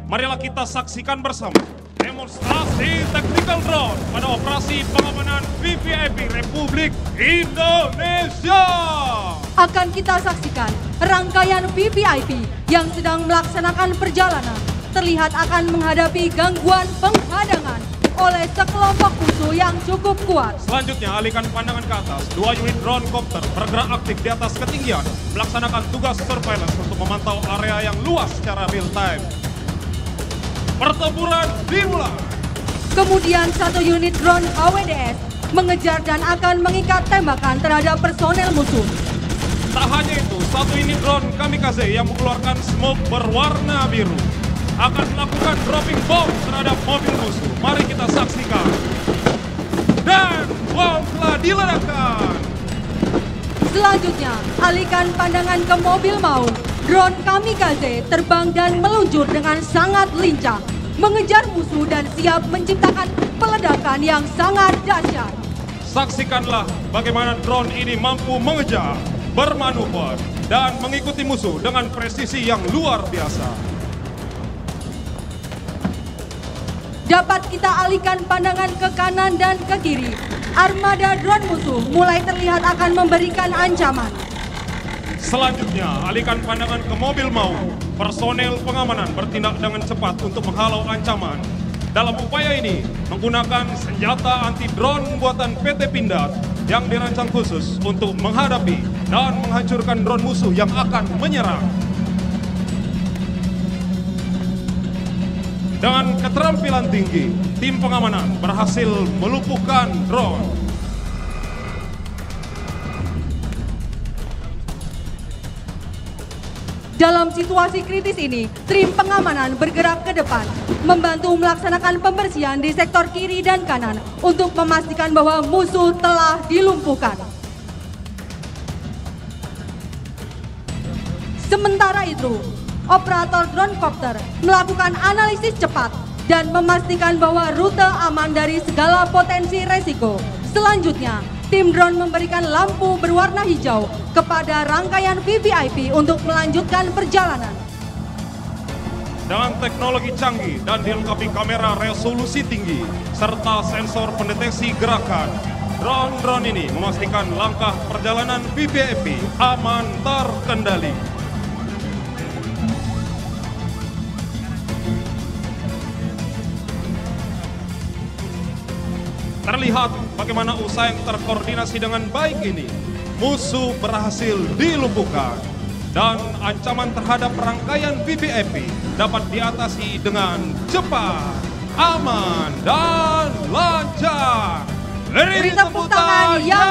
marilah kita saksikan bersama demonstrasi tactical drone pada operasi pengamanan VVIP Republik Indonesia. Akan kita saksikan rangkaian VVIP yang sedang melaksanakan perjalanan terlihat akan menghadapi gangguan penghadangan oleh sekelompok musuh yang cukup kuat. Selanjutnya alihkan pandangan ke atas. 2 unit drone copter bergerak aktif di atas ketinggian melaksanakan tugas surveillance untuk memantau area yang luas secara real time. Pertempuran dimulai. Kemudian 1 unit drone HWDS mengejar dan akan mengikat tembakan terhadap personel musuh. Tak hanya itu, 1 unit drone kamikaze yang mengeluarkan smoke berwarna biru akan melakukan dropping bomb terhadap mobil musuh. Mari kita saksikan. Dan bom telah diledakkan. Selanjutnya, alihkan pandangan ke mobil maut. Drone kamikaze terbang dan meluncur dengan sangat lincah, mengejar musuh dan siap menciptakan peledakan yang sangat dahsyat. Saksikanlah bagaimana drone ini mampu mengejar, bermanuver, dan mengikuti musuh dengan presisi yang luar biasa. Dapat kita alihkan pandangan ke kanan dan ke kiri. Armada drone musuh mulai terlihat akan memberikan ancaman. Selanjutnya, alihkan pandangan ke mobil maut. Personel pengamanan bertindak dengan cepat untuk menghalau ancaman. Dalam upaya ini, menggunakan senjata anti-drone buatan PT Pindad yang dirancang khusus untuk menghadapi dan menghancurkan drone musuh yang akan menyerang. Dengan keterampilan tinggi, tim pengamanan berhasil melumpuhkan drone. Dalam situasi kritis ini, tim pengamanan bergerak ke depan, membantu melaksanakan pembersihan di sektor kiri dan kanan untuk memastikan bahwa musuh telah dilumpuhkan. Sementara itu, operator drone copter melakukan analisis cepat dan memastikan bahwa rute aman dari segala potensi resiko. Selanjutnya, tim drone memberikan lampu berwarna hijau kepada rangkaian VVIP untuk melanjutkan perjalanan. Dengan teknologi canggih dan dilengkapi kamera resolusi tinggi serta sensor pendeteksi gerakan, drone-drone ini memastikan langkah perjalanan VVIP aman terkendali. Terlihat bagaimana usaha yang terkoordinasi dengan baik ini, musuh berhasil dilumpuhkan dan ancaman terhadap rangkaian VVIP dapat diatasi dengan cepat, aman, dan lancar. Beri tepuk tangan yang